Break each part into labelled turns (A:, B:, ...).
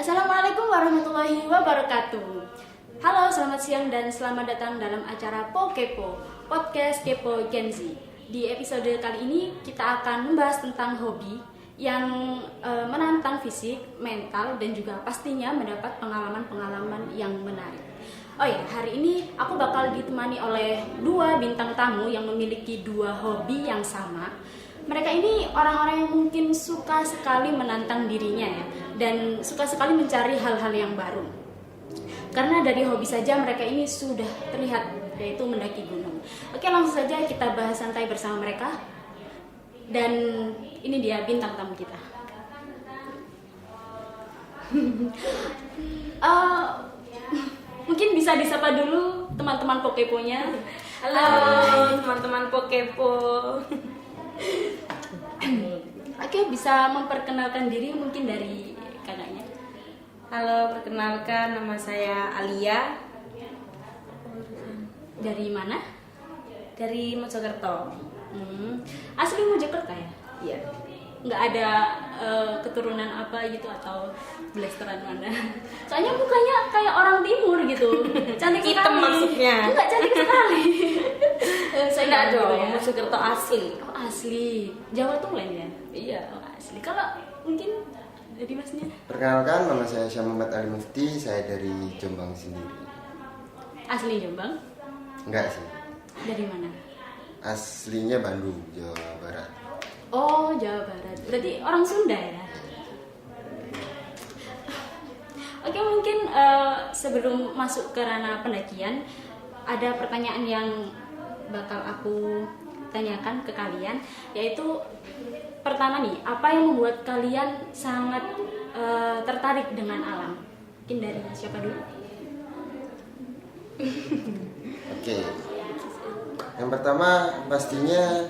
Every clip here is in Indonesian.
A: Assalamualaikum warahmatullahi wabarakatuh. Halo, selamat siang dan selamat datang dalam acara Pokepo, podcast Kepo Gen Z. Di episode kali ini kita akan membahas tentang hobi yang menantang fisik, mental, dan juga pastinya mendapat pengalaman-pengalaman yang menarik. Oh ya, hari ini aku bakal ditemani oleh dua bintang tamu yang memiliki dua hobi yang sama. Mereka ini orang-orang yang mungkin suka sekali menantang dirinya ya, dan suka sekali mencari hal-hal yang baru. Karena dari hobi saja mereka ini sudah terlihat, yaitu mendaki gunung. Oke, langsung saja kita bahas santai bersama mereka. Dan ini dia bintang tamu kita. Mungkin bisa disapa dulu teman-teman Pokeponya.
B: Halo teman-teman Pokepo.
A: Oke, bisa memperkenalkan diri mungkin dari kakaknya.
B: Halo, perkenalkan nama saya Alia.
A: Dari mana?
B: Dari Mojokerto.
A: Asli Mojokerto ya?
B: Iya.
A: Nggak ada keturunan apa gitu atau blasteran mana? Soalnya mukanya kayak orang timur gitu. Cantik
B: Hitam
A: sekali.
B: maksudnya.
A: Enggak, cantik sekali. Saya
B: Enggak
A: gitu
B: dong,
A: ya.
B: Mojokerto asli.
A: Oh, asli. Jawa Tulen ya?
B: Iya.
A: Oh, asli. Kalau mungkin dari masnya?
C: Perkenalkan, nama saya Syah Muhammad Ali Mufti, saya dari Jombang sendiri.
A: Asli Jombang?
C: Enggak sih,
A: Dari mana?
C: aslinya Bandung, Jawa Barat.
A: Oh, Jawa Barat. Berarti orang Sunda ya? Oke, mungkin sebelum masuk ke ranah pendakian, ada pertanyaan yang bakal aku tanyakan ke kalian, yaitu pertama nih, apa yang membuat kalian sangat tertarik dengan alam? Mungkin dari siapa dulu?
C: Oke, yang pertama pastinya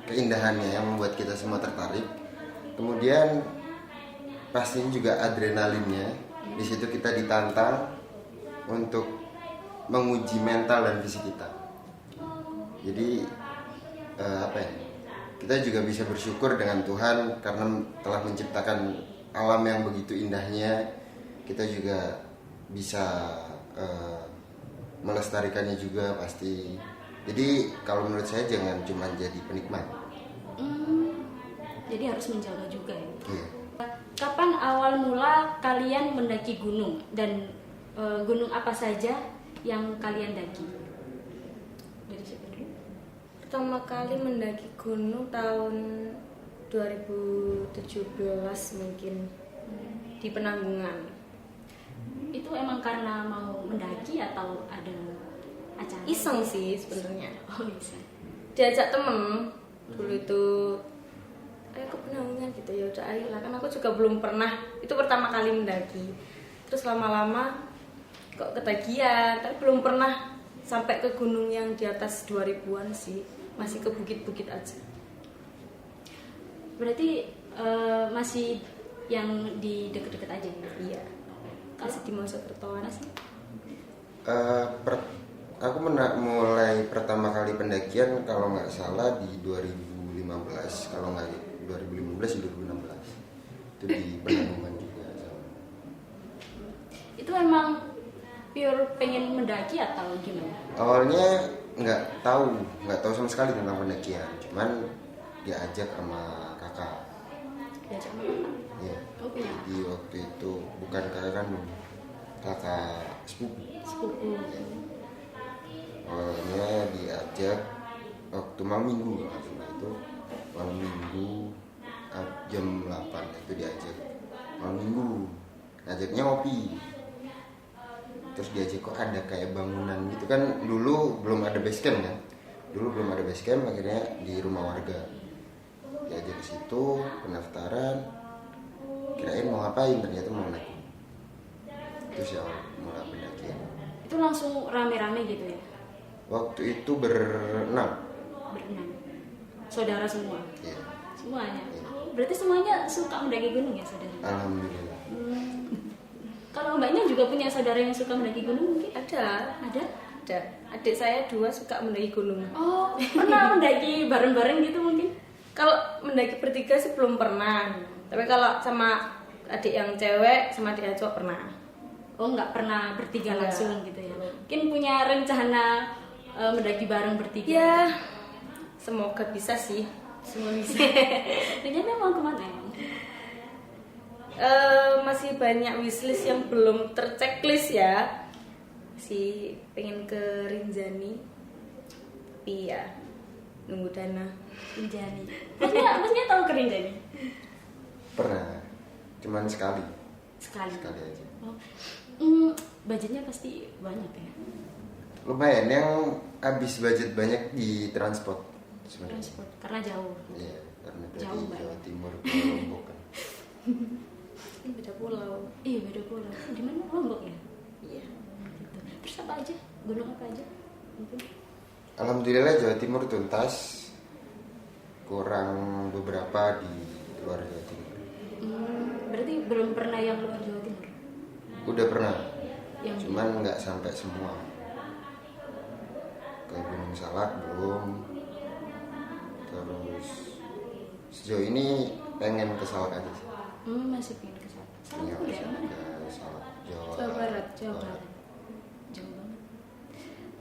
C: keindahannya yang membuat kita semua tertarik. Kemudian pastinya juga adrenalinnya. Di situ kita ditantang untuk menguji mental dan fisik kita. Jadi apa ya? Kita juga bisa bersyukur dengan Tuhan karena telah menciptakan alam yang begitu indahnya. Kita juga bisa melestarikannya juga pasti. Jadi kalau menurut saya jangan cuma jadi penikmat.
A: Jadi harus menjaga juga ya.
C: Iya.
A: Kapan awal mula kalian mendaki gunung dan gunung apa saja yang kalian daki? Dari siapa dulu?
B: Pertama kali mendaki gunung tahun 2017 mungkin di Penanggungan.
A: Itu emang karena mau mendaki atau ada acara?
B: Iseng sih sebenarnya.
A: Oh, bisa.
B: Diajak temen dulu itu, ayo ke Penanggungan gitu, ya udah ayo lah, kan aku juga belum pernah, itu pertama kali mendaki. Terus lama-lama kok ketagihan, tapi belum pernah sampai ke gunung yang di atas 2000-an sih, masih ke bukit-bukit aja.
A: Berarti masih yang di deket-deket aja ya?
B: Iya, masih di Mojokertoan sih.
C: Aku mulai pertama kali pendakian kalau nggak salah di 2015, kalau nggak 2015 2016 itu di Penanggungan juga.
A: Itu emang pure pengen mendaki atau gimana?
C: Awalnya nggak tahu sama sekali tentang pendakian, cuman diajak sama kakak.
A: Diajak mana?
C: Ya,
A: Oh, punya
C: jadi waktu itu bukan kakak kandung, kakak sepupu.
A: sepupu.
C: Awalnya diajak waktu malam minggu, itu malam minggu jam 8 itu diajak malam minggu, ngajaknya ngopi. Terus diajak kok ada kayak bangunan gitu kan, dulu belum ada base camp kan, akhirnya di rumah warga diajak ke situ, pendaftaran, kirain mau ngapain, ternyata mau naik. Terus ya mulai pendakian.
A: Itu langsung rame-rame gitu ya?
C: Waktu itu berenam.
A: Saudara semua?
C: Ya.
A: Semuanya?
C: Iya.
A: Berarti semuanya suka mendaki gunung ya, saudara?
C: Alhamdulillah.
A: Kalau mbaknya juga punya saudara yang suka mendaki gunung mungkin?
B: Ada
A: Ada?
B: adik saya 2 suka mendaki gunung.
A: Oh, pernah mendaki bareng-bareng gitu mungkin?
B: Kalau mendaki bertiga sih belum pernah, tapi kalau sama adik yang cewek sama adik yang cowok pernah.
A: Oh, nggak pernah bertiga
B: Enggak.
A: langsung gitu ya. Mungkin punya rencana mendaki bareng bertiga.
B: Ya, semoga bisa sih.
A: Semua bisa. Rencana mau kemana emang?
B: Masih banyak wishlist yang belum terchecklist ya. Si pengen ke Rinjani, tapi ya nunggu dana.
A: Rinjani. Maksudnya tahu ke Rinjani?
C: Pernah, cuman sekali
A: Sekali.
C: aja.
A: Oh. Budgetnya pasti banyak ya.
C: Lumayan, yang habis budget banyak di transport sebenarnya.
A: Transport karena jauh.
C: Iya, karena dari
A: Jauh banget.
C: Jawa Timur ke Lombok kan.
B: Ini beda pulau.
A: Iya, beda pulau. Di mana Lombok ya?
B: Iya.
A: Gitu. Terus apa aja? Gunung apa aja? Mungkin.
C: Alhamdulillah Jawa Timur tuntas, kurang beberapa di luar Jawa Timur.
A: Berarti belum pernah yang luar Jawa Timur?
C: Udah pernah,
A: Yang
C: cuman nggak sampai semua. Ke Gunung Salak belum. Terus sejauh ini pengen ke Salak aja sih.
A: Masih pengen ke sana. Sana
C: Iya,
A: tuh daerah mana?
C: ke Salak,
B: Jawa Barat.
A: Jawa Barat. Jauh banget.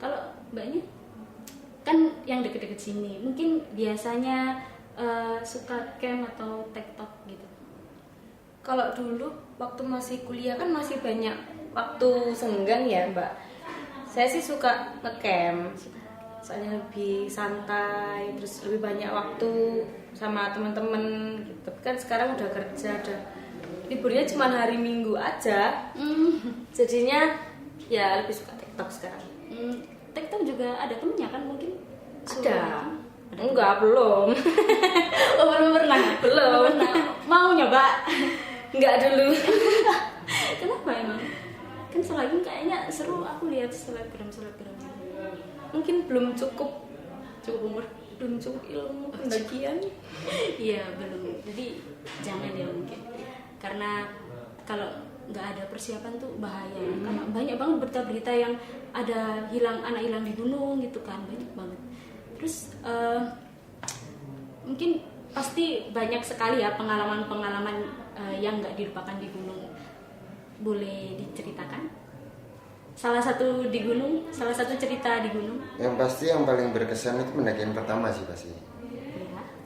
A: Kalau mbaknya kan yang deket-deket sini, mungkin biasanya suka camp atau tektok gitu.
B: Kalau dulu waktu masih kuliah kan masih banyak waktu senggang ya Mbak. Saya sih suka nge-camp, soalnya lebih santai, terus lebih banyak waktu sama teman-teman gitu. Tapi kan sekarang udah kerja, udah liburnya cuma hari Minggu aja. Jadinya ya lebih suka TikTok sekarang.
A: TikTok juga ada temennya kan mungkin?
B: Ada. Enggak, belum.
A: Oh, belum pernah.
B: Belum.
A: Pernah. Mau nyoba?
B: Enggak dulu.
A: Kenapa emang? Kan selagi kayaknya seru, aku lihat selebgram.
B: Mungkin belum cukup
A: Umur.
B: belum cukup ilmu pendakian.
A: Iya, belum. Jadi jangan ya mungkin. Karena kalau nggak ada persiapan tuh bahaya. Karena banyak banget berita-berita yang ada anak hilang di gunung gitu kan, banyak banget. Terus mungkin pasti banyak sekali ya pengalaman-pengalaman yang nggak dilupakan di gunung. Boleh diceritakan? Salah satu cerita di gunung?
C: Yang pasti yang paling berkesan itu pendakian pertama sih pasti.
A: Ya.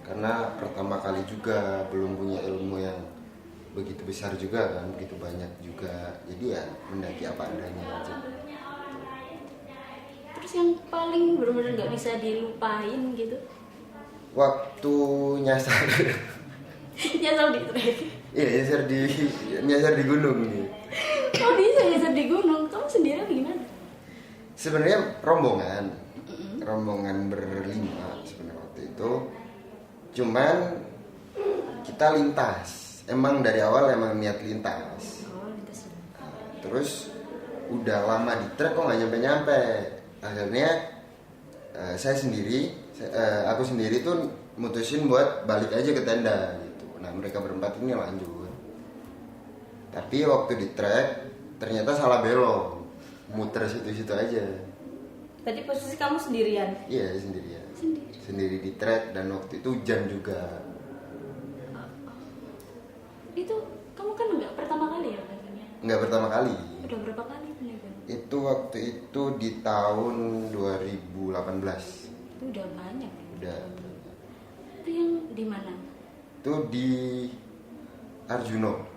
C: Karena pertama kali juga belum punya ilmu yang begitu besar juga kan, begitu banyak juga. Jadi ya mendaki apa adanya aja.
A: Terus yang paling benar-benar nggak bisa dilupain gitu?
C: Waktu nyasar.
A: Nyasar di trek.
C: Iya, nyasar di gunung nih.
A: Oh, bisa nyasar di gunung? Kamu sendiri apa gimana?
C: Sebenarnya rombongan berlima sebenarnya waktu itu. Cuman kita lintas. Emang dari awal emang niat lintas.
A: Oh, lintas.
C: Terus udah lama di trek kok nggak nyampe. Akhirnya aku sendiri tuh mutusin buat balik aja ke tenda gitu. Nah mereka berempat ini lanjut. Tapi waktu di trek ternyata salah belok, muter situ-situ aja.
B: Tadi posisi kamu sendirian.
C: Iya sendirian. Sendiri di trek dan waktu itu hujan juga.
A: Itu kamu kan nggak pertama kali ya katanya?
C: Nggak pertama kali.
A: Udah berapa kali punya gunung?
C: Itu waktu itu di tahun 2018.
A: Itu udah banyak.
C: Udah.
A: Itu yang di mana?
C: Itu di Arjuno.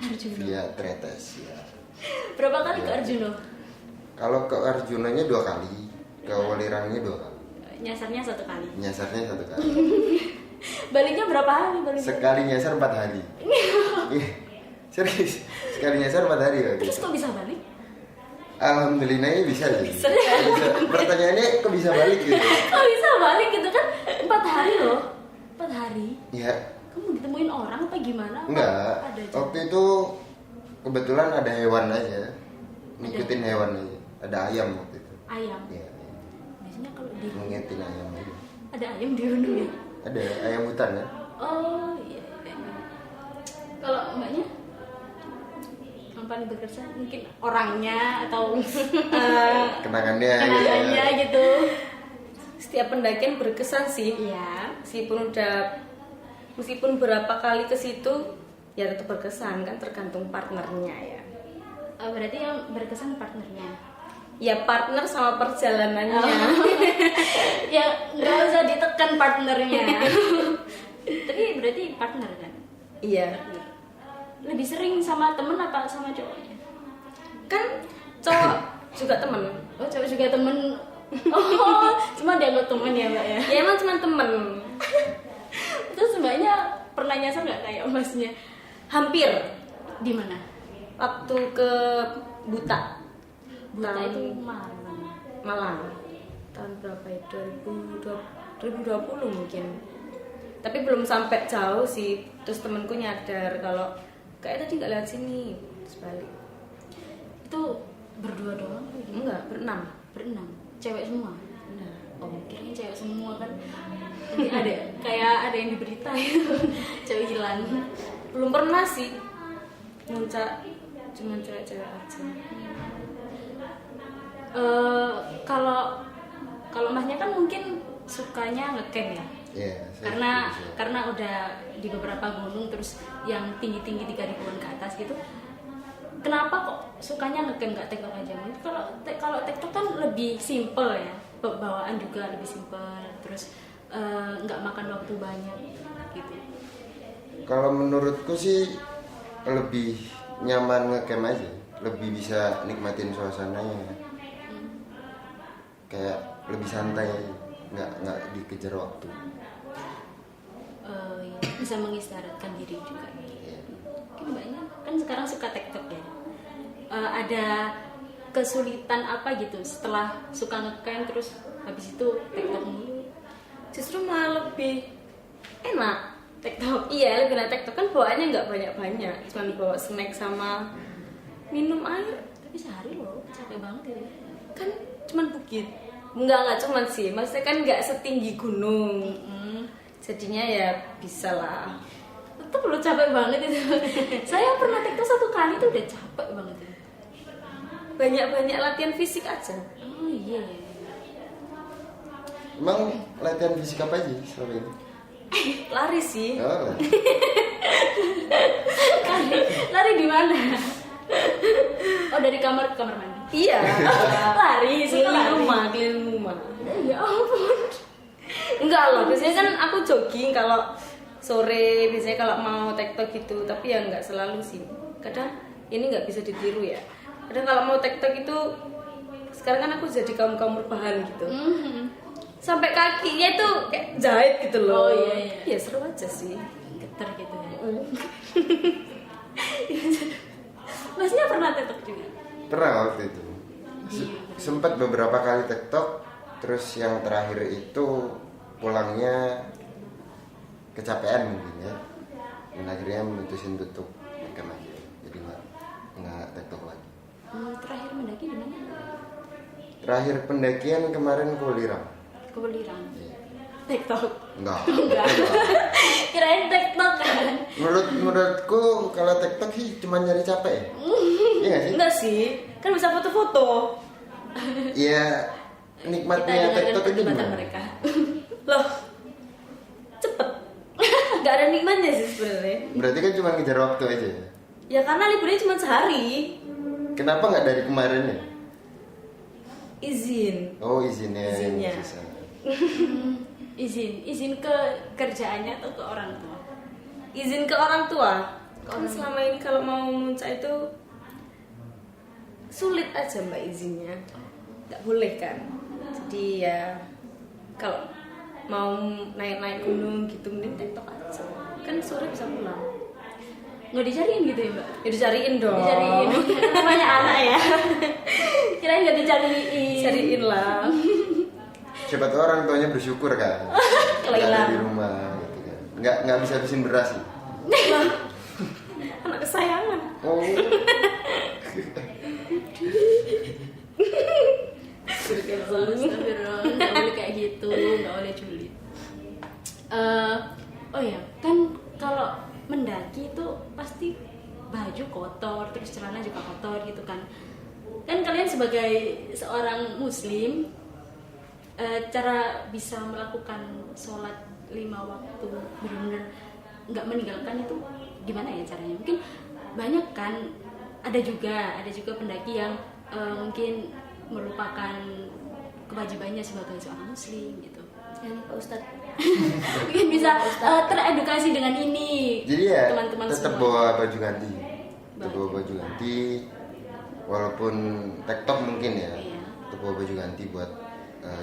A: Arjuno.
C: Via Tretes ya.
A: Berapa kali ke
C: Ya.
A: Arjuno?
C: Kalau ke Arjunonya 2 kali, ke Walirangnya 2 kali.
A: Nyasarnya 1 kali.
C: Nyasarnya 1 kali.
A: Baliknya berapa hari?
C: Sekali nyasar 4 hari. Iya, serius. Sekali nyasar 4 hari waktu
A: Terus
C: itu.
A: kok bisa balik?
C: Alhamdulillahnya bisa sih. Bisa. Pertanyaannya kok bisa balik gitu?
A: Kok bisa balik gitu kan? 4 hari loh. 4 hari.
C: Ya,
A: Kamu ditemuin orang apa gimana?
C: enggak.
A: Ada aja.
C: Waktu itu kebetulan ada hewan aja. Ngikutin hewan aja. Ada ayam waktu itu.
A: Ayam.
C: Iya,
A: Biasanya kalau di
C: ngikutin ayam aja.
A: ada ayam di gunung ya?
C: Ada ayam hutan ya?
A: Oh iya. Kalau mbaknya yang paling berkesan mungkin orangnya atau
C: Kenangannya
A: kenangannya gitu.
B: Setiap pendakian berkesan sih.
A: Iya.
B: Meskipun berapa kali ke situ, ya tetap berkesan kan, tergantung partnernya ya.
A: Berarti yang berkesan partnernya.
B: Ya partner sama perjalanannya.
A: Ya nggak usah ditekan partnernya. Tapi berarti partner kan?
B: Iya.
A: Lebih sering sama temen apa sama cowoknya?
B: Kan cowok juga temen.
A: Oh cowok juga temen. Oh cuma dianggap temen ya mbak ya?
B: Ya emang cuma temen.
A: Terus mbaknya pernah nyasar nggak kayak masnya?
B: Hampir.
A: Di mana?
B: Waktu ke Buta.
A: Buta
B: Tahun-
A: itu Malang.
B: Malang. Tahun berapa ya? 2020 mungkin. Tapi belum sampai jauh sih. Terus temenku nyadar kalau kayak tadi nggak lihat sini. Terus balik.
A: Itu berdua doang?
B: Enggak, berenam.
A: Berenam? Cewek semua?
B: Benar.
A: Oh kirain cewek semua kan. Nanti ada kayak ada yang diberitain cewek hilang.
B: Belum pernah sih. Muncak cuma cewek-cewek aja.
A: Kalau masnya kan mungkin sukanya ngecamp ya.
C: Iya, saya
A: Karena
C: setuju.
A: karena udah di beberapa gunung terus yang tinggi-tinggi 3.000-an ke atas gitu. Kenapa kok sukanya ngecamp nggak TikTok aja? Mungkin kalau TikTok kan lebih simple ya, bawaan juga lebih simple, terus nggak makan waktu banyak gitu.
C: Kalau menurutku sih lebih nyaman ngecamp aja, lebih bisa nikmatin suasananya, kayak lebih santai, nggak dikejar waktu.
A: Ya, bisa mengistirahatkan diri juga.
C: Iya.
A: Mungkin mbaknya kan sekarang suka TikTok ya. Ada kesulitan apa gitu setelah suka ngecamp terus habis itu TikTok mulu?
B: Justru malah lebih enak.
A: TikTok.
B: Iya, lebih enak TikTok kan bawaannya nggak banyak-banyak. Cuma bawa snack sama minum air.
A: Tapi sehari loh capek banget ya.
B: Kan cuman bukit. Enggak cuman sih. Maksudnya kan nggak setinggi gunung. Jadinya ya bisa lah.
A: Tetap lo capek banget itu. Saya pernah TikTok 1 kali tuh udah capek banget itu.
B: Banyak-banyak latihan fisik aja.
A: Oh iya.
C: Emang latihan fisik apa aja selama ini?
B: Lari sih.
C: Oh,
A: Lari di mana? Oh dari kamar ke kamar mandi.
B: Iya.
A: Lari suka
B: Keliling rumah.
A: Ya ampun.
B: Enggak loh, biasanya kan aku jogging kalau sore, biasanya kalau mau TikTok gitu. Tapi ya nggak selalu sih. Kadang ini nggak bisa ditiru ya. Kadang kalau mau TikTok itu, sekarang kan aku jadi kaum rebahan gitu. Sampai kakinya tuh kayak jahit gitu loh.
A: Oh, iya.
B: Ya seru aja sih.
A: Getar gitu ya. Masnya pernah TikTok juga?
C: pernah waktu itu. Sempat beberapa kali TikTok, terus yang terakhir itu pulangnya kecapean mungkin ya, dan akhirnya memutusin tutup ngecamp aja, jadi nggak TikTok lagi.
A: Terakhir mendaki di mana?
C: Terakhir pendakian kemarin ke Welirang.
A: Ke Welirang.
C: Iya.
A: TikTok.
C: Enggak.
A: Kirain TikTok kan.
C: Menurutku kalau TikTok sih cuma nyari capek ya. Iya nggak sih?
B: Enggak sih, kan bisa foto-foto.
C: Iya,
A: Kita
C: nikmatnya
A: dengarkan
C: TikTok itu
A: perdebatan
C: gimana?
A: mereka.
B: Loh, cepet. Nggak ada nikmatnya sih sebenarnya.
C: Berarti kan cuma ngejar waktu aja ya.
B: Ya karena liburnya cuma sehari.
C: Kenapa nggak dari kemarin ya?
B: Izin.
C: Oh izinnya yang
B: Izinnya.
C: susah.
A: Izin ke kerjaannya atau ke orang tua?
B: Izin ke orang tua.
A: Ke
B: Kan
A: orang
B: selama ini kalau mau muncak itu sulit aja mbak izinnya. Nggak boleh kan. Jadi ya kalau mau naik gunung gitu mending TikTok aja. Kan sore bisa pulang.
A: Nggak dicariin gitu ya mbak?
B: Ya dicariin dong.
A: Dicariin. Namanya anak ya. Kirain nggak dicariin.
B: Cariin lah.
C: Siapa tahu orang tuanya bersyukur kan.
B: Kalau
C: Nggak ada
B: hilang.
C: di rumah gitu kan. Nggak bisa habisin beras sih.
B: Anak kesayangan.
C: Oh.
A: Astagfirullah, nggak boleh kayak gitu, nggak boleh julid. Oh ya, kan kalau mendaki itu pasti baju kotor, terus celana juga kotor gitu kan. Kan kalian sebagai seorang muslim, cara bisa melakukan sholat 5 waktu benar-benar nggak meninggalkan itu gimana ya caranya? Mungkin banyak kan, ada juga pendaki yang mungkin melupakan kewajibannya sebagai seorang muslim gitu.
B: Ini Pak Ustadz.
A: Mungkin bisa teredukasi dengan ini.
C: Jadi ya
A: teman-teman
C: tetap
A: semua.
C: bawa baju ganti. Tetap bawa baju ganti, walaupun tektok mungkin ya.
A: Iya.
C: Tetap bawa baju ganti buat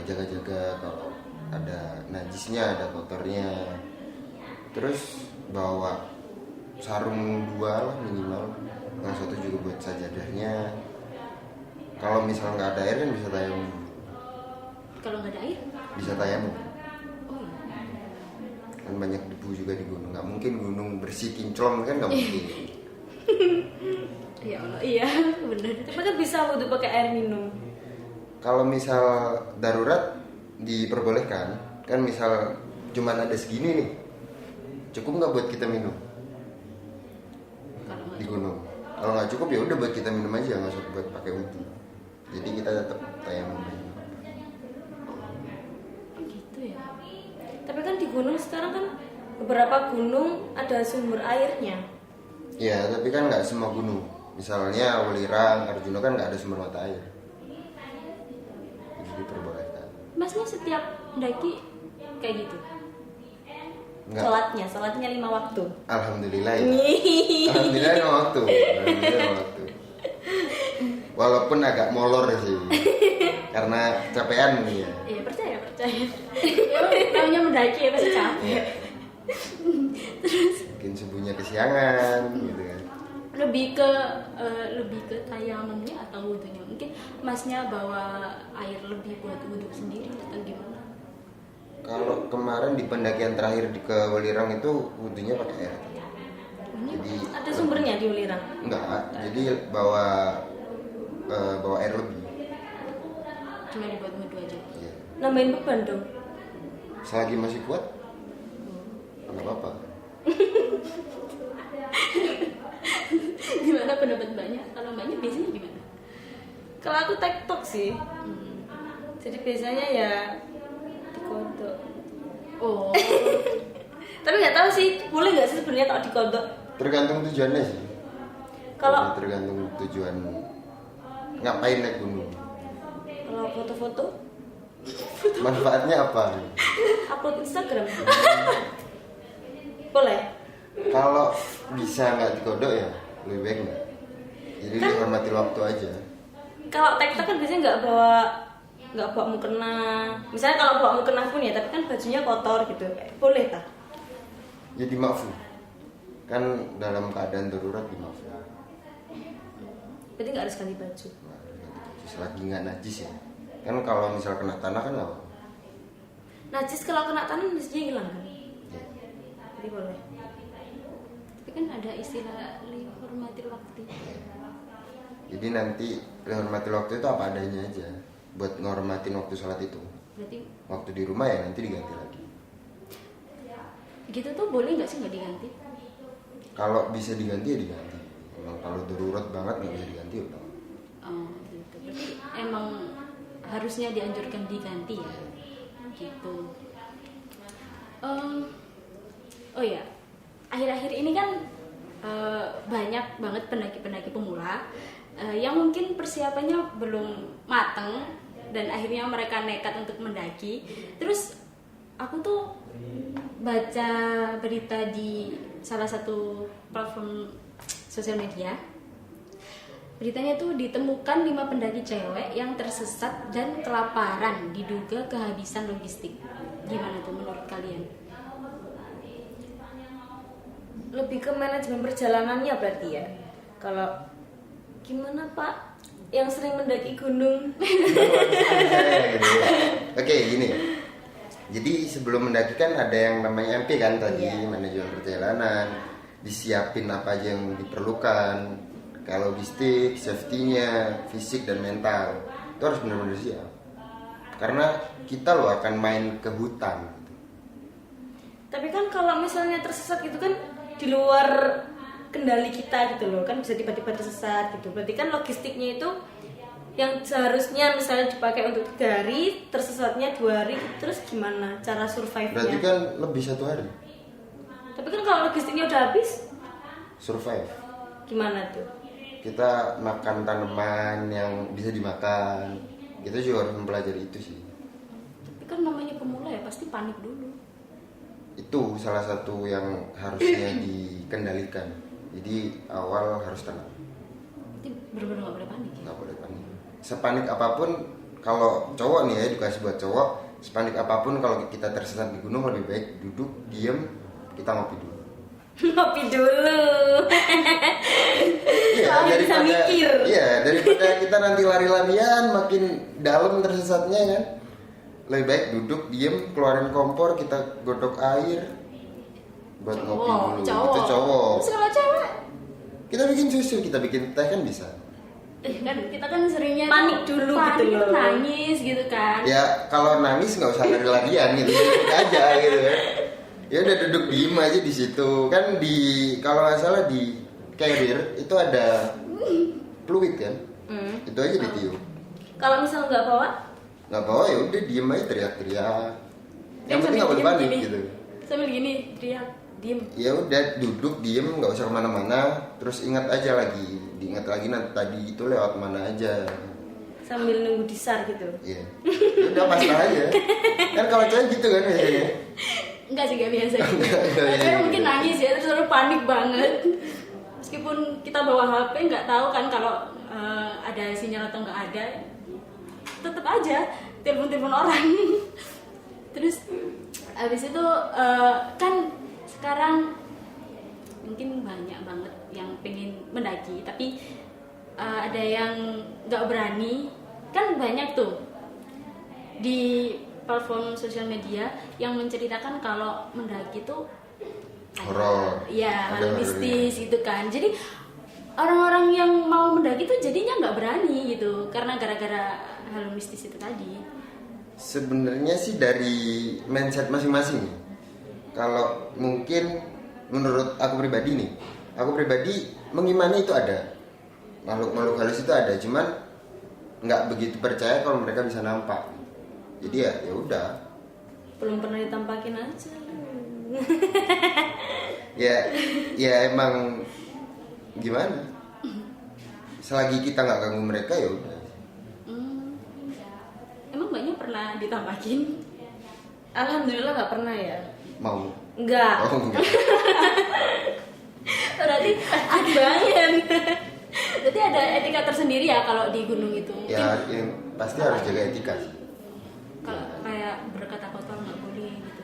C: jaga-jaga kalau ada najisnya, ada kotornya. Terus bawa sarung 2 lah minimal, yang satu juga buat sajadahnya. Kalau misal nggak ada air kan bisa tayamum.
A: Kalau nggak ada air?
C: Bisa tayamum.
A: Oh iya.
C: Kan banyak debu juga di gunung, nggak mungkin gunung bersih kinclong kan, nggak mungkin.
A: Ya Allah, iya benar.
B: Tapi kan bisa wudhu pakai air minum.
C: Kalau misal darurat diperbolehkan, kan misal cuman ada segini nih, cukup nggak buat kita minum
A: Kalau nggak
C: di gunung? Kalau nggak cukup ya udah buat kita minum aja, nggak usah buat pakai wudhu. Jadi kita tetap tayamum.
A: gitu ya.
B: Tapi kan di gunung sekarang kan beberapa gunung ada sumber airnya.
C: Ya, tapi kan nggak semua gunung. Misalnya Welirang, Arjuna kan nggak ada sumber mata air. Jadi diperbolehkan.
A: Masnya setiap mendaki kayak gitu?
C: Nggak.
B: Salatnya 5 waktu.
C: Alhamdulillah ya. Alhamdulillah 5 waktu. Alhamdulillah 5 waktu. Walaupun agak molor sih. Karena capean nih ya.
A: Iya percaya. Ya, namanya mendaki ya pasti capek.
C: Mungkin subuhnya kesiangan gitu kan.
A: Lebih ke tayamumnya atau wudhunya? Mungkin masnya bawa air lebih buat wudhu sendiri atau gimana?
C: Kalau kemarin di pendakian terakhir ke Welirang itu wudhunya pakai air.
A: Ini
C: Jadi
B: Ada sumbernya di Welirang.
C: enggak, jadi bawa air lebih.
A: cuma dibuat wudhu aja.
C: Iya.
B: Nambahin beban dong.
C: Selagi masih kuat, nggak apa-apa.
A: Gimana pendapat mbaknya? Kalau mbaknya biasanya gimana?
B: Kalau aku tektok sih. Jadi biasanya ya dikodok.
A: Oh,
B: Tapi nggak tahu sih, boleh nggak sih sebenarnya kalau dikodok?
C: Tergantung tujuannya sih.
B: Kalau
C: Tergantung tujuan ngapain naik gunung.
B: kalau foto-foto,
C: Manfaatnya apa?
B: upload Instagram. Boleh.
C: Kalau bisa nggak dikodok ya lebih baik nggak. Jadi
B: Kan-
C: dihormati waktu aja.
B: Kalau tektok kan biasanya nggak bawa mukena. Misalnya kalau bawa mukena pun ya, tapi kan bajunya kotor gitu. Boleh tak?
C: Jadi maaf. Kan dalam keadaan darurat dimaafkan.
B: Berarti nggak harus ganti baju.
C: Selagi nggak najis ya. Kan kalau misal kena tanah kan nggak apa.
B: Najis kalau kena tanah mestinya hilang kan?
C: Ya.
B: Jadi boleh.
A: tapi kan ada istilah hormati waktu.
C: Jadi nanti menghormati waktu itu apa adanya aja. Buat ngormatin waktu sholat itu.
A: Berarti
C: Waktu di rumah ya nanti diganti lagi.
A: gitu tuh boleh nggak sih nggak diganti?
C: Kalau bisa diganti ya diganti. Emang kalau darurat banget nggak bisa diganti ya udah.
A: Oh, gitu. Berarti emang harusnya dianjurkan diganti ya. Gitu. Oh ya, akhir-akhir ini kan banyak banget pendaki-pendaki pemula yang mungkin persiapannya belum mateng dan akhirnya mereka nekat untuk mendaki. Terus aku tuh baca berita di salah satu platform sosial media. Beritanya tuh ditemukan 5 pendaki cewek yang tersesat dan kelaparan diduga kehabisan logistik. Gimana tuh menurut kalian?
B: Lebih ke manajemen perjalanannya berarti ya. Kalau gimana Pak yang sering mendaki gunung?
C: Oke gini. Jadi sebelum mendaki kan ada yang namanya MP kan tadi,
B: Iya.
C: manajemen perjalanan, disiapin apa aja yang diperlukan, kayak logistik, safety-nya, fisik dan mental. Itu harus benar-benar siap. Karena kita loh akan main ke hutan.
B: Tapi kan kalau misalnya tersesat gitu kan di luar kendali kita gitu loh, kan bisa tiba-tiba tersesat gitu. Berarti kan logistiknya itu yang seharusnya misalnya dipakai untuk 3 hari, tersesatnya 2 hari, terus gimana cara survive-nya?
C: Berarti kan lebih 1 hari.
B: Tapi kan kalau logistiknya udah habis,
C: survive.
B: Gimana tuh?
C: Kita makan tanaman yang bisa dimakan. Kita juga harus mempelajari itu sih.
A: Tapi kan namanya pemula ya pasti panik dulu.
C: Itu salah satu yang harusnya dikendalikan. Jadi awal harus tenang.
A: Berarti bener-bener nggak boleh panik.
C: Nggak boleh panik. Sepanik apapun, kalau cowok nih ya, edukasi buat cowok, sepanik apapun kalau kita tersesat di gunung lebih baik duduk, diem, kita ngopi dulu.
B: Ngopi dulu.
C: Iya,
B: Soalnya bisa mikir.
C: Iya, daripada kita nanti lari-larian makin dalam tersesatnya kan. Lebih baik duduk, diem, keluarin kompor, kita godok air buat ngopi dulu. Itu cowok.
A: Terus kalau cewek?
C: Kita bikin susu, kita bikin teh kan bisa.
A: Kan kita kan seringnya
B: Panik dulu
A: panik,
B: gitu loh.
A: nangis gitu kan.
C: Ya kalau nangis nggak usah lari-larian gitu, duduk aja gitu kan. Ya udah duduk diem aja di situ kan, di kalau nggak salah di carrier itu ada fluid kan, itu aja ditiup.
B: Kalau misal nggak bawa,
C: Nggak bawa ya udah diem aja teriak-teriak. Yang penting nggak boleh panik gitu.
A: Sambil gini teriak, diem.
C: Ya udah duduk diem, nggak usah kemana-mana. Terus ingat aja lagi, diingat lagi nanti tadi itu lewat mana aja.
B: sambil nunggu disar gitu.
C: Iya. Ya udah pasrah aja. Kan kalau cewek gitu kan biasanya.
A: Enggak sih, gak biasa gitu.
C: Enggak
A: Tapi
C: biasa
A: mungkin
C: gitu.
A: nangis ya, terus lalu panik banget. Meskipun kita bawa HP nggak tahu kan kalau ada sinyal atau nggak ada, tetap aja telepon orang. Terus habis itu kan sekarang mungkin banyak banget yang pengen mendaki, tapi ada yang nggak berani. Kan banyak tuh di platform sosial media yang menceritakan kalau mendaki tuh
C: Horor.
A: ya
C: Ada
A: hal mistis
C: horornya.
A: gitu kan. Jadi orang-orang yang mau mendaki tuh jadinya nggak berani gitu karena gara-gara hal mistis itu tadi.
C: Sebenarnya sih dari mindset masing-masing. Kalau mungkin menurut aku pribadi nih, aku pribadi mengimani itu ada, makhluk-makhluk halus itu ada, cuman nggak begitu percaya kalau mereka bisa nampak. Jadi ya udah,
B: Belum pernah ditampakin aja.
C: ya emang gimana? Selagi kita nggak ganggu mereka ya udah.
A: Emang mbaknya pernah ditampakin?
B: Alhamdulillah nggak pernah ya.
C: Mau?
B: Enggak.
C: Oh enggak.
A: Berarti ada banget. Berarti ada etika tersendiri ya kalau di gunung itu.
C: Ya yang pasti harus jaga etika sih.
A: Kalau kayak berkata kotor nggak boleh gitu.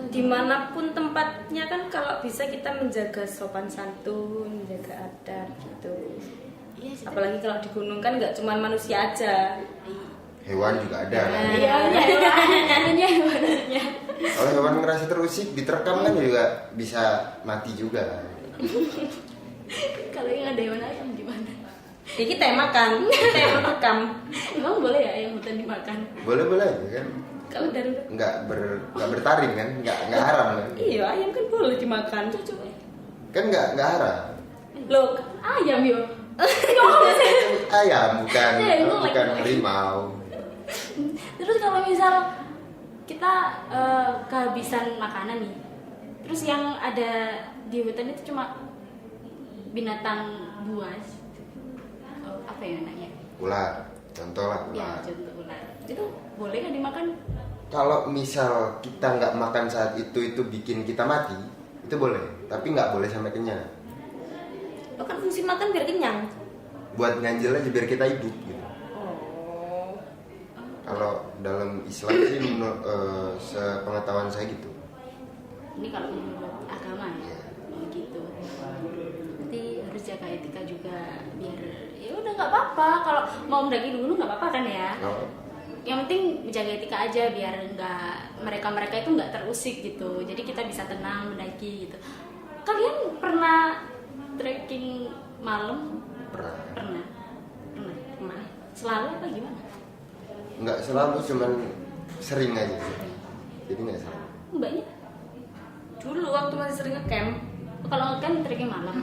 B: Dimanapun tempatnya kan kalau bisa kita menjaga sopan santun, menjaga adat gitu.
A: Iya sih.
B: Apalagi kalau di gunung kan nggak cuma manusia aja.
C: Hewan juga ada.
A: Iya, maksudnya.
C: Kalau hewan ngerasa terusik diterkam kan juga bisa mati juga.
A: Kalau yang ada hewan ayam gimana?
B: Ya kita yang makan, kita yang merekam.
A: Emang boleh ya ayam hutan dimakan?
C: Boleh aja kan.
B: Kalau dari
C: Nggak bertaring kan, nggak haram kan.
B: iya ayam kan boleh dimakan.
A: Coba.
C: Kan nggak haram.
B: Loh,
A: Ayam yo.
C: Ayam bukan
A: Ya, itu
C: bukan
A: like-
C: harimau.
A: Terus kalau misal kita kehabisan makanan nih, terus yang ada di hutan itu cuma binatang buas, apa ya namanya?
C: Ular, contoh lah
A: Ya
C: ular.
A: contoh ular. Itu boleh nggak dimakan?
C: Kalau misal kita nggak makan saat itu bikin kita mati, itu boleh. Tapi nggak boleh sampai kenyang.
B: lo kan fungsi makan biar kenyang.
C: Buat nganjil aja biar kita hidup gitu.
B: Oh.
C: Kalau dalam Islam sih sepengetahuan saya gitu.
A: Ini kalau menurut agama ya,
C: Iya.
A: gitu. Nanti harus jaga etika juga biar ya udah nggak apa-apa kalau mau mendaki dulu nggak apa-apa kan ya.
C: Kalau
A: Yang penting menjaga etika aja biar nggak mereka itu nggak terusik gitu. Jadi kita bisa tenang mendaki gitu. Kalian pernah trekking malam?
C: pernah.
A: Pernah. Selalu apa gimana?
C: Nggak selalu, cuman sering aja. Jadi nggak selalu.
A: Mbaknya
B: Dulu waktu masih sering ngecamp,
A: kalau kan trekking malam.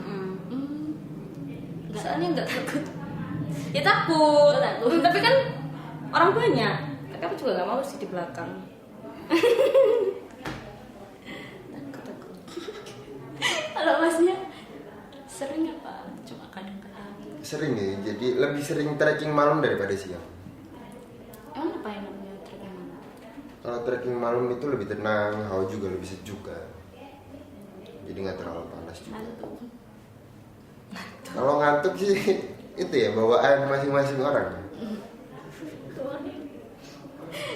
A: Nggak.
B: soalnya nggak takut. Ya takut.
A: Oh, takut.
B: Tapi kan orang banyak. Tapi aku juga nggak mau sih di belakang. takut.
A: Kalau masnya sering apa cuma kadang-kadang?
C: Sering ya, jadi lebih sering trekking malam daripada siang.
A: Emang apa yang namanya trekking malam?
C: Kalau trekking malam itu lebih tenang, hawa juga lebih sejuk kan. Jadi nggak terlalu panas juga.
A: Ngantuk.
C: Kalau ngantuk sih itu ya bawaan masing-masing orang.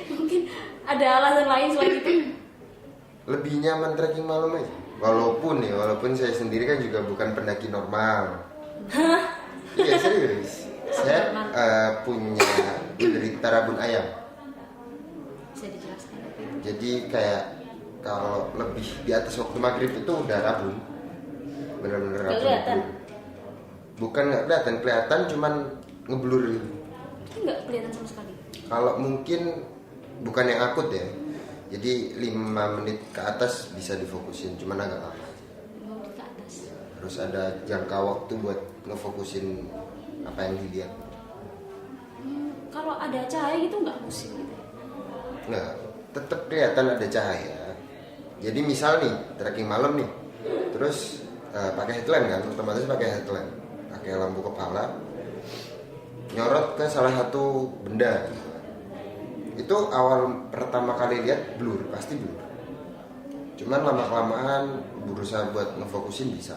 A: Mungkin ada alasan lain selain itu.
C: Lebih nyaman trekking malam aja. Walaupun saya sendiri kan juga bukan pendaki normal. Iya serius. Saya punya penderita rabun ayam.
A: Bisa dijelaskan apa itu?
C: Jadi kayak kalau lebih di atas waktu maghrib itu udah rabun. Bener-bener
B: Nggak
C: rabun.
B: kelihatan?
C: Bukan nggak kelihatan, cuman ngeblur gitu.
A: Itu nggak kelihatan sama sekali.
C: Kalau mungkin bukan yang akut ya. Jadi 5 menit ke atas bisa difokusin, cuman agak lama.
A: Mau ke atas.
C: Harus ada jangka waktu buat ngefokusin apa yang dilihat.
A: Kalau ada cahaya gitu nggak pusing gitu?
C: Nggak, tetap kelihatan ada cahaya. Jadi misal nih trekking malam nih, terus pakai headlamp kan, otomatis pakai headlamp, pakai lampu kepala, nyorot ke salah satu benda. Itu awal pertama kali lihat blur, pasti blur. Cuman lama-kelamaan berusaha buat ngefokusin bisa.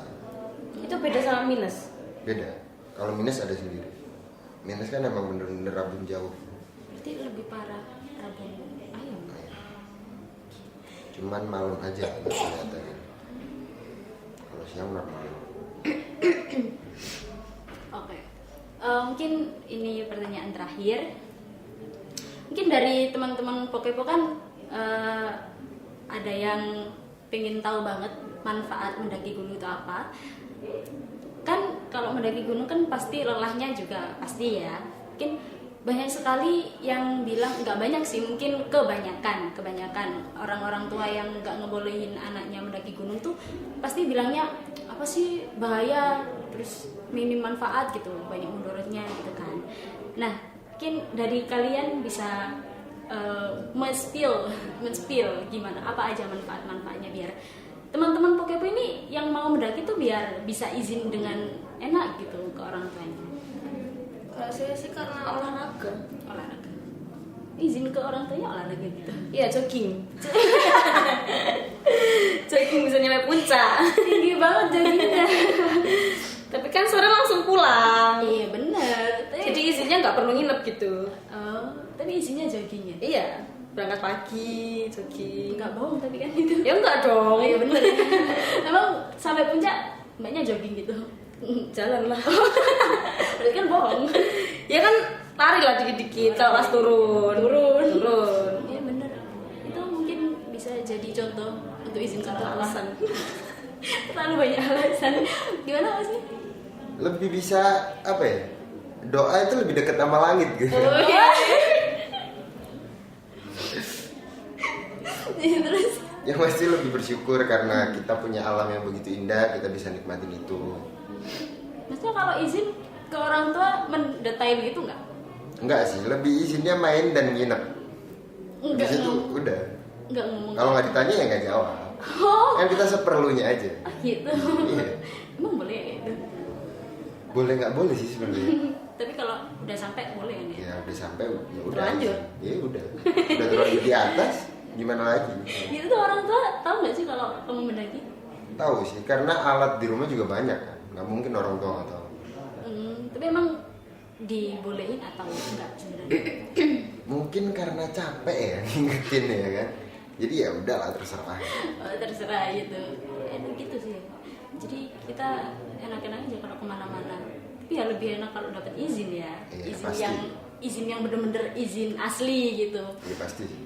B: Itu beda sama minus.
C: Beda. Kalau minus ada sendiri. Minus kan emang bener-bener rabun jauh.
A: Berarti lebih parah rabun ayam.
C: Cuman malam aja nggak kelihatan. Kalau siang normal.
A: Oke. Mungkin ini pertanyaan terakhir. Mungkin dari teman-teman Pokepo kan ada yang pengen tahu banget manfaat mendaki gunung itu apa. Kan kalau mendaki gunung kan pasti lelahnya juga pasti ya. Mungkin banyak sekali yang bilang, nggak banyak sih, mungkin kebanyakan orang-orang tua yang nggak ngebolehin anaknya mendaki gunung tuh pasti bilangnya apa sih bahaya, terus minim manfaat gitu, banyak mudorotnya gitu kan. Nah, mungkin dari kalian bisa men-spill gimana, apa aja manfaatnya biar teman-teman Pokepo ini yang mau mendaki tuh biar bisa izin dengan enak gitu ke orang tuanya.
B: Kalau saya sih karena olahraga.
A: Izin ke orang tuanya olahraga gitu.
B: Iya, jogging. Jogging bisa nyampe puncak.
A: Tinggi banget joggingnya.
B: Tapi kan sore langsung pulang.
A: Iya bener.
B: Jadi izinnya nggak perlu nginep gitu.
A: Oh, tapi isinya jogging ya?
B: Iya, berangkat pagi, jogging.
A: Enggak bohong tapi kan itu.
B: Ya enggak dong.
A: Oh iya bener. Emang sampai puncak mbaknya jogging gitu?
B: Jalan lah.
A: Berarti kan bohong.
B: Ya kan lari lah dikit-dikit kalau pas turun.
A: Iya bener. Itu mungkin bisa jadi contoh untuk izin ke orang tua.
B: Alasan.
A: Terlalu banyak alasan. Gimana Mas?
C: Lebih bisa apa ya? Doa itu lebih dekat sama langit gitu.
A: Oh iya. Terus
C: Yang pasti lebih bersyukur karena kita punya alam yang begitu indah, kita bisa nikmatin itu.
A: maksudnya kalau izin ke orang tua mendetail gitu nggak?
C: Enggak sih, lebih izinnya main dan nginep.
A: Enggak
C: Di situ
A: ngomong.
C: udah.
A: Enggak ngomong.
C: Kalau nggak ditanya ya nggak jawab.
A: Oh,
C: Kan kita seperlunya aja.
A: gitu.
C: Iya.
A: Emang boleh ya gitu?
C: Boleh nggak boleh sih sebenarnya.
A: Tapi kalau udah sampai boleh kan ya?
C: Ya udah sampai ya udah.
B: Terlanjur.
C: aja. Ya udah. Udah terlanjur di atas, gimana lagi?
A: Gitu tuh orang tua tahu nggak sih kalau kamu mendaki?
C: Tahu sih, karena alat di rumah juga banyak kan. Nggak mungkin orang tua nggak tahu.
A: Tapi emang dibolehin atau enggak sebenarnya?
C: Mungkin karena capek ya ngingetin ya kan. Jadi ya udahlah terserah.
A: Oh, terserah gitu. Gitu sih. Jadi kita enak-enak aja kalau kemana-mana. Tapi ya lebih enak kalau dapat izin ya.
C: Iya,
A: Izin
C: pasti.
A: yang bener-bener izin asli gitu.
C: Ya pasti sih.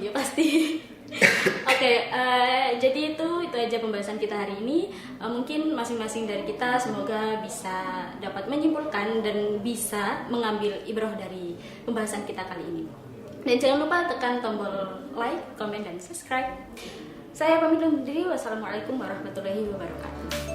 A: Ya pasti. Oke, jadi itu aja pembahasan kita hari ini. Mungkin masing-masing dari kita semoga bisa dapat menyimpulkan dan bisa mengambil ibrah dari pembahasan kita kali ini. Dan jangan lupa tekan tombol like, komen, dan subscribe. Saya pamit undur diri. Wassalamualaikum warahmatullahi wabarakatuh.